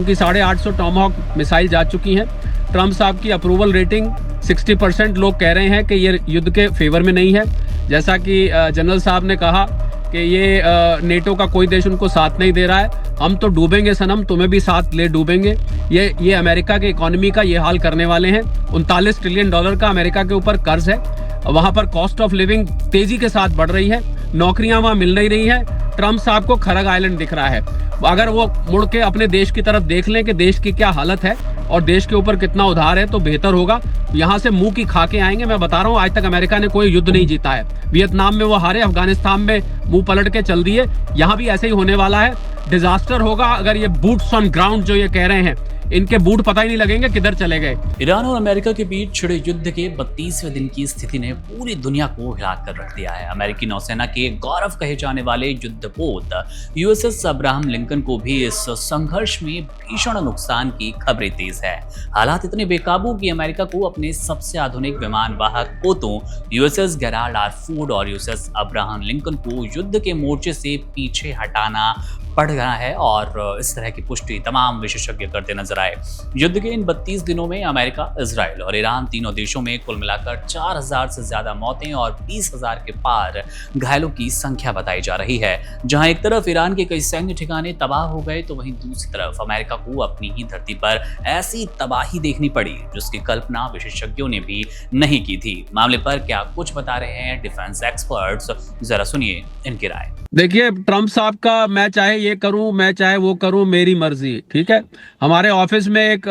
उनकी 850 Tomahawk missile जा चुकी हैं। ट्रंप साहब की अप्रूवल रेटिंग 60% लोग कह रहे हैं कि ये युद्ध के फेवर में नहीं है। जैसा कि जनरल साहब ने कहा कि ये नेटो का कोई देश उनको साथ नहीं दे रहा है। हम तो डूबेंगे सनम, तुम्हें भी साथ ले डूबेंगे। ये अमेरिका के इकोनॉमी का ये हाल करने वाले हैं। 39 ट्रिलियन डॉलर का अमेरिका के ऊपर कर्ज है। वहां पर कॉस्ट ऑफ लिविंग तेजी के साथ बढ़ रही है, नौकरियां वहां मिल नहीं रही हैं। ट्रंप साहब को खरग आइलैंड दिख रहा है। अगर वो मुड़ के अपने देश की तरफ देख लें कि देश की क्या हालत है और देश के ऊपर कितना उधार है, तो बेहतर होगा। यहाँ से मुंह की खा के आएंगे। मैं बता रहा हूँ, आज तक अमेरिका ने कोई युद्ध नहीं जीता है। वियतनाम में वो हारे, अफगानिस्तान में मुंह पलट के चल दिए। यहाँ भी ऐसे ही होने वाला है। डिजास्टर होगा अगर ये बूट्स ऑन ग्राउंड जो ये कह रहे हैं, इनके बूट पता ही नहीं लगेंगे किधर चले गए। ईरान और अमेरिका के बीच छिड़े युद्ध के 32वें दिन की स्थिति ने पूरी दुनिया को हिला कर रख दिया है। अमेरिकी नौसेना के गौरव कहे जाने वाले युद्धपोत यूएसएस अब्राहम लिंकन को भी इस संघर्ष में भीषण नुकसान की खबरें तेज है। हालात इतने बेकाबू कि अमेरिका को अपने सबसे आधुनिक विमान वाहक पोतों यूएसएस गेराल्ड आर फोर्ड और यूएसएस अब्राहम लिंकन को युद्ध के मोर्चे से पीछे हटाना पड़ गया है, और इस तरह की पुष्टि तमाम विशेषज्ञ करते नजर आए। युद्ध के इन 32 दिनों में अमेरिका, इजराइल और ईरान तीनों देशों में कुल मिलाकर 4000 से ज्यादा मौतें और 20,000 के पार घायलों की संख्या बताई जा रही है। जहां एक तरफ ईरान के कई सैन्य ठिकाने तबाह हो गए, तो वहीं दूसरी तरफ अमेरिका को अपनी ही धरती पर ऐसी तबाही देखनी पड़ी जिसकी कल्पना विशेषज्ञों ने भी नहीं की थी। मामले पर क्या कुछ बता रहे हैं डिफेंस एक्सपर्ट्स, जरा सुनिए इनकी राय। देखिए, ट्रंप साहब का मैं चाहे ये करूं, मैं चाहे वो करूं, मेरी मर्जी, ठीक है। हमारे ऑफिस में एक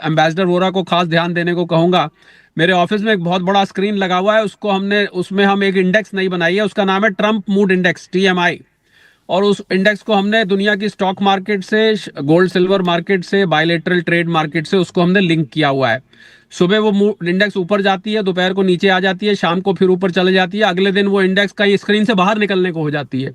एम्बेसडर वोरा को खास ध्यान देने को कहूंगा। मेरे ऑफिस में एक बहुत बड़ा स्क्रीन लगा हुआ है, उसमें हम एक इंडेक्स नहीं बनाई है। उसका नाम है ट्रंप मूड इंडेक्स, TMI। और उस इंडेक्स को हमने दुनिया की स्टॉक मार्केट से, गोल्ड सिल्वर मार्केट से, बायलेटरल ट्रेड मार्केट से उसको हमने लिंक किया हुआ है। सुबह वो इंडेक्स ऊपर जाती है, दोपहर को नीचे आ जाती है, शाम को फिर ऊपर चले जाती है, अगले दिन वो इंडेक्स का ये स्क्रीन से बाहर निकलने को हो जाती है।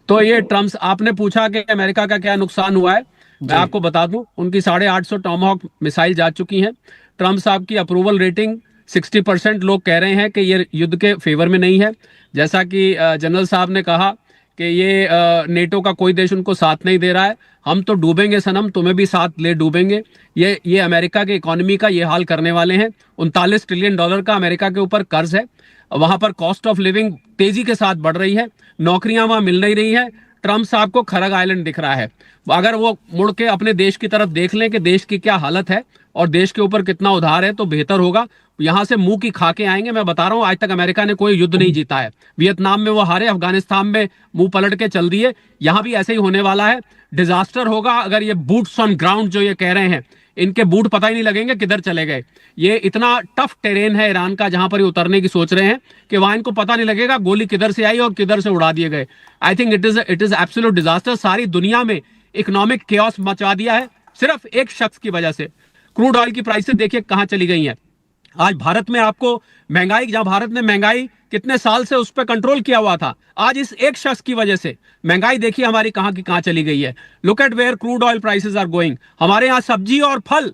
तो ये ट्रम्प, आपने पूछा कि अमेरिका का क्या नुकसान हुआ है, मैं आपको बता दूं, उनकी 850 टॉमहॉक मिसाइल जा चुकी हैं। ट्रम्प साहब की अप्रूवल रेटिंग 60% लोग कह रहे हैं कि ये युद्ध के फेवर में नहीं है। जैसा कि जनरल साहब ने कहा कि ये नेटो का कोई देश उनको साथ नहीं दे रहा है। हम तो डूबेंगे सनम, तुम्हें भी साथ ले डूबेंगे। ये अमेरिका के इकोनॉमी का ये हाल करने वाले हैं। 39 ट्रिलियन डॉलर का अमेरिका के ऊपर कर्ज है। वहां पर कॉस्ट ऑफ लिविंग तेजी के साथ बढ़ रही है, नौकरियां वहां मिल नहीं रही हैं। ट्रंप साहब को खरग आइलैंड दिख रहा है। अगर वो मुड़ के अपने देश की तरफ देख लें कि देश की क्या हालत है और देश के ऊपर कितना उधार है, तो बेहतर होगा। यहाँ से मुंह की खा के आएंगे। मैं बता रहा हूँ, आज तक अमेरिका ने कोई युद्ध नहीं जीता है। वियतनाम में वो हारे, अफगानिस्तान में मुंह पलट के चल दिए। यहाँ भी ऐसे ही होने वाला है। डिजास्टर होगा अगर ये बूट्स ऑन ग्राउंड जो ये कह रहे हैं, इनके बूट पता ही नहीं लगेंगे किधर चले गए। ये इतना टफ टेरेन है ईरान का, जहां पर ये उतरने की सोच रहे हैं कि वहां इनको पता नहीं लगेगा गोली किधर से आई और किधर से उड़ा दिए गए। I think it is absolute disaster. सारी दुनिया में इकोनॉमिक केओस मचा दिया है सिर्फ एक शख्स की वजह से। क्रूड ऑयल की प्राइसेस देखिए कहां चली गई हैं। आज भारत में आपको महंगाई, जहां भारत ने महंगाई कितने साल से उस पर कंट्रोल किया हुआ था, आज इस एक शख्स की वजह से महंगाई देखिए हमारी कहां की कहां चली गई है। Look at where crude oil prices are going. हमारे यहाँ सब्जी और फल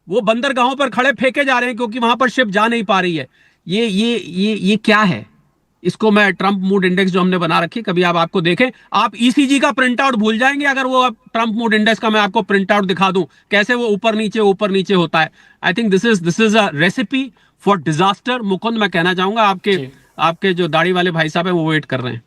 वो बंदरगाहों पर खड़े फेंके जा रहे हैं क्योंकि वहां पर शिप जा नहीं पा रही है। ये क्या है? इसको मैं ट्रंप मूड इंडेक्स जो हमने बना रखी, कभी आप आपको देखें, आप ECG का प्रिंट आउट भूल जाएंगे अगर वो ट्रंप मूड इंडेक्स का मैं आपको प्रिंट आउट दिखा दूं कैसे वो ऊपर नीचे होता है। I think this is a recipe for disaster. Mukund, मैं कहना चाहूंगा आपके जो दाढ़ी वाले भाई साहब है वो वेट कर रहे हैं।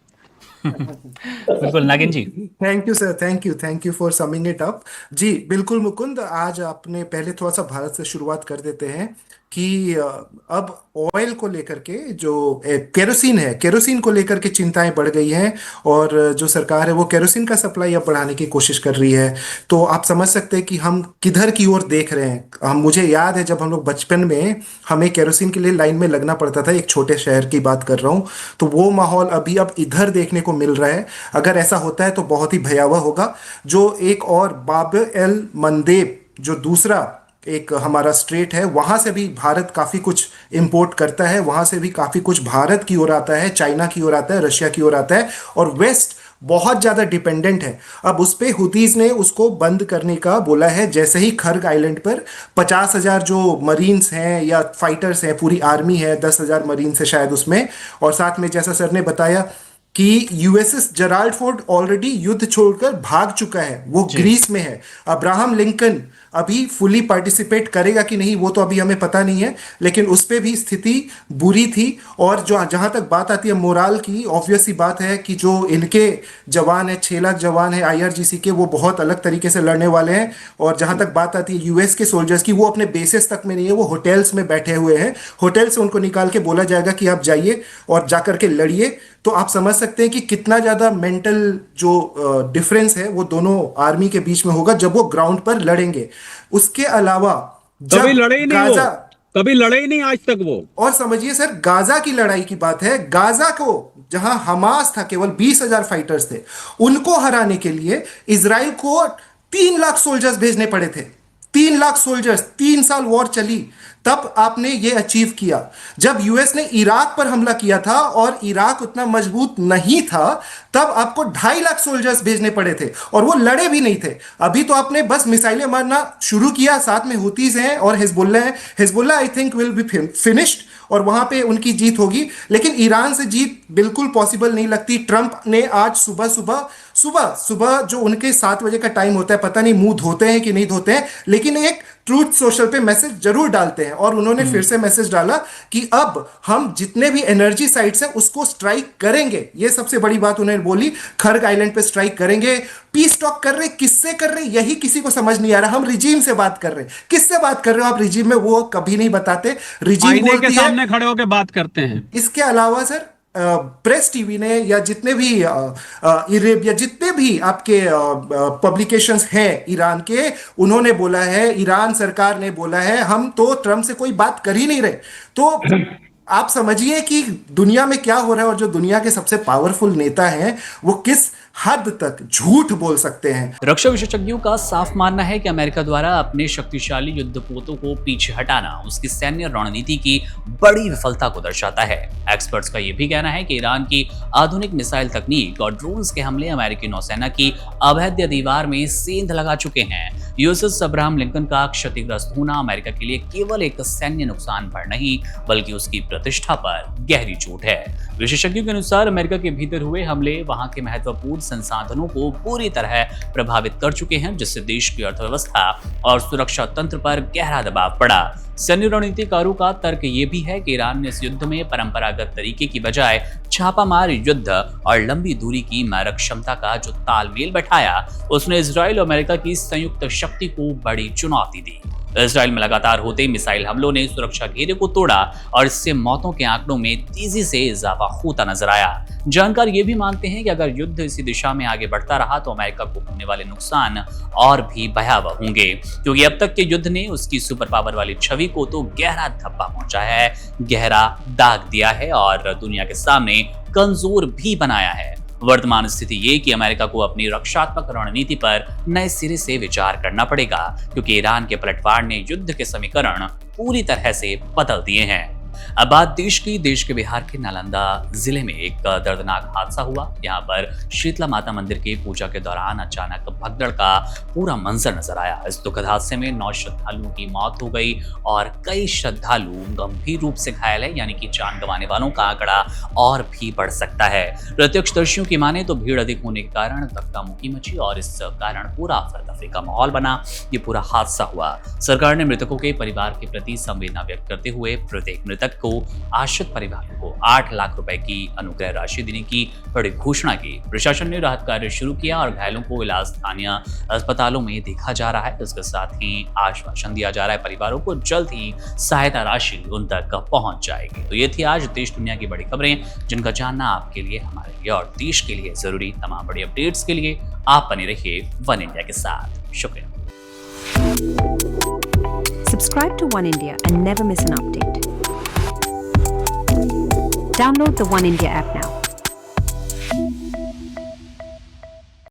बिल्कुल Nagin ji. Thank you sir, thank you for summing it up. जी बिल्कुल मुकुंद, आज आपने पहले थोड़ा सा भारत से शुरुआत कर देते हैं कि अब ऑयल को लेकर के जो केरोसिन है, केरोसिन को लेकर के चिंताएं बढ़ गई हैं और जो सरकार है वो केरोसिन का सप्लाई अब बढ़ाने की कोशिश कर रही है। तो आप समझ सकते हैं कि हम किधर की ओर देख रहे हैं। मुझे याद है जब हम लोग बचपन में हमें केरोसिन के लिए लाइन में लगना पड़ता था, एक छोटे शहर की बात कर रहा हूँ, तो वो माहौल अभी अब इधर देखने को मिल रहा है। अगर ऐसा होता है तो बहुत ही भयावह होगा। जो एक और बाब एल मंदेब, जो दूसरा एक हमारा स्ट्रेट है, वहां से भी भारत काफी कुछ इंपोर्ट करता है, वहां से भी काफी कुछ भारत की ओर आता है, चाइना की ओर आता है, रशिया की ओर आता है, और वेस्ट बहुत ज्यादा डिपेंडेंट है। अब उस पे हुतीज ने उसको बंद करने का बोला है। जैसे ही खर्ग आइलैंड पर 50,000 जो मरीन्स हैं या फाइटर्स हैं, पूरी आर्मी है, 10,000 मरीन्स है शायद उसमें, और साथ में जैसा सर ने बताया कि यूएसएस जेराल्ड फोर्ड ऑलरेडी युद्ध छोड़कर भाग चुका है, वो ग्रीस में है। अब्राहम लिंकन अभी फुली पार्टिसिपेट करेगा कि नहीं वो तो अभी हमें पता नहीं है, लेकिन उस पे भी स्थिति बुरी थी। और जो जहां तक बात आती है मोराल की, ऑब्वियस सी बात है कि जो इनके जवान है, 6 लाख जवान है आईआरजीसी के, वो बहुत अलग तरीके से लड़ने वाले हैं। और जहां तक बात आती है यूएस के सोल्जर्स की, वो अपने बेसेस तक में नहीं है, वो होटल्स में बैठे हुए हैं। होटल से उनको निकाल के बोला जाएगा कि आप जाइए और जाकर के लड़िए। तो आप समझ सकते हैं कि कितना ज्यादा मेंटल जो डिफरेंस है वो दोनों आर्मी के बीच में होगा जब वो ग्राउंड पर लड़ेंगे। उसके अलावा कभी जब लड़े ही नहीं वो, कभी लड़े ही नहीं आज तक वो। और समझिए सर, गाजा की लड़ाई की बात है, गाजा को जहां हमास था, केवल 20,000 फाइटर्स थे, उनको हराने के लिए इजराइल को 3 लाख सोल्जर्स भेजने पड़े थे। 3 लाख सोल्जर्स, 3 साल वॉर चली, तब आपने ये अचीव किया। जब यूएस ने इराक पर हमला किया था और इराक उतना मजबूत नहीं था, तब आपको 2.5 लाख सोल्जर्स भेजने पड़े थे और वो लड़े भी नहीं थे। अभी तो आपने बस मिसाइलें मारना शुरू किया, साथ में हुतीज हैं और हिजबुल्ला है। Hezbollah I think will be finished और वहां पे उनकी जीत होगी, लेकिन ईरान से जीत बिल्कुल पॉसिबल नहीं लगती। ट्रंप ने आज सुबह जो उनके 7 बजे का टाइम होता है, पता नहीं मुंह धोते हैं कि नहीं धोते हैं, लेकिन एक ट्रूथ सोशल पे मैसेज जरूर डालते हैं। और उन्होंने फिर से मैसेज डाला कि अब हम जितने भी एनर्जी साइट्स हैं उसको स्ट्राइक करेंगे। ये सबसे बड़ी बात उन्होंने बोली, खर्ग आइलैंड पे स्ट्राइक करेंगे। पीस टॉक कर रहे, किससे कर रहे, यही किसी को समझ नहीं आ रहा। हम रिजीम से बात कर रहे हैं, किससे बात कर रहे हो आप रिजीम में, वो कभी नहीं बताते। रिजीम आईने बोलती के है। सामने खड़े होकर बात करते हैं। इसके अलावा सर प्रेस टीवी ने या जितने भी इरेब या जितने भी आपके पब्लिकेशंस हैं ईरान के, उन्होंने बोला है, ईरान सरकार ने बोला है, हम तो ट्रंप से कोई बात कर ही नहीं रहे। तो आप समझिए कि दुनिया में क्या हो रहा है और जो दुनिया के सबसे पावरफुल नेता हैं वो किस हद तक झूठ बोल सकते हैं। रक्षा विशेषज्ञों का साफ मानना है कि अमेरिका द्वारा अपने शक्तिशाली युद्धपोतों को पीछे हटाना उसकी सैन्य रणनीति की बड़ी विफलता को दर्शाता है। एक्सपर्ट्स का यह भी कहना है कि ईरान की आधुनिक मिसाइल तकनीक और ड्रोन्स के हमले अमेरिकी नौसेना की अभेद्य दीवार में सेंध लगा चुके हैं। यूएसएस अब्राहम लिंकन का क्षतिग्रस्त होना अमेरिका के लिए केवल एक सैन्य नुकसान पर नहीं, बल्कि उसकी प्रतिष्ठा पर गहरी चोट है। विशेषज्ञों के अनुसार अमेरिका के भीतर हुए हमले वहां के महत्वपूर्ण संसाधनों को पूरी तरह प्रभावित कर चुके हैं, जिससे देश की अर्थव्यवस्था और सुरक्षा तंत्र पर गहरा दबाव पड़ा। सैन्य रणनीतिकारों का तर्क ये भी है कि ईरान ने इस युद्ध में परंपरागत तरीके की बजाय छापामार युद्ध और लंबी दूरी की मारक क्षमता का जो तालमेल बैठाया, उसने इजराइल और अमेरिका की संयुक्त शक्ति को बड़ी चुनौती दी। इजराइल में लगातार होते मिसाइल हमलों ने सुरक्षा घेरे को तोड़ा और इससे मौतों के आंकड़ों में तेजी से इजाफा होता नजर आया। जानकार ये भी मानते हैं कि अगर युद्ध इसी दिशा में आगे बढ़ता रहा तो अमेरिका को होने वाले नुकसान और भी भयावह होंगे, क्योंकि अब तक के युद्ध ने उसकी सुपर पावर वाली छवि को तो गहरा धब्बा पहुंचाया है, गहरा दाग दिया है और दुनिया के सामने कमजोर भी बनाया है। वर्तमान स्थिति ये कि अमेरिका को अपनी रक्षात्मक रणनीति पर नए सिरे से विचार करना पड़ेगा, क्योंकि ईरान के पलटवार ने युद्ध के समीकरण पूरी तरह से बदल दिए हैं। अब बात देश के बिहार के नालंदा जिले में एक दर्दनाक हादसा हुआ। यहाँ पर शीतला माता मंदिर की पूजा के दौरान अचानक भगदड़ का पूरा मंजर नजर आया। इस दुखद हादसे में 9 श्रद्धालुओं की मौत हो गई और कई श्रद्धालु गंभीर रूप से घायल है, यानी कि जान गंवाने वालों का आंकड़ा और भी बढ़ सकता है। प्रत्यक्षदर्शियों की माने तो भीड़ अधिक होने के कारण धक्का मुक्की मची और इस कारण पूरा अफरा-तफरी का माहौल बना। ये पूरा हादसा हुआ। सरकार ने मृतकों के परिवार के प्रति संवेदना व्यक्त करते हुए प्रत्येक मृतक को आश्रित परिवारों को 8 लाख रुपए की अनुग्रह राशि देने की बड़ी घोषणा की। प्रशासन ने राहत कार्य शुरू किया और घायलों को इलाज स्थानीय अस्पतालों में देखा जा रहा है। इसके साथ ही आश्वासन दिया जा रहा है परिवारों को जल्द ही सहायता राशि उन तक पहुंच जाएगी। तो ये थी आज देश दुनिया की बड़ी खबरें, जिनका जानना आपके लिए, हमारे लिए और देश के लिए जरूरी। तमाम बड़ी अपडेट्स के लिए आप बने रहिए वन इंडिया के साथ। शुक्रिया। Subscribe to One India and never miss an update. Download the One India app now.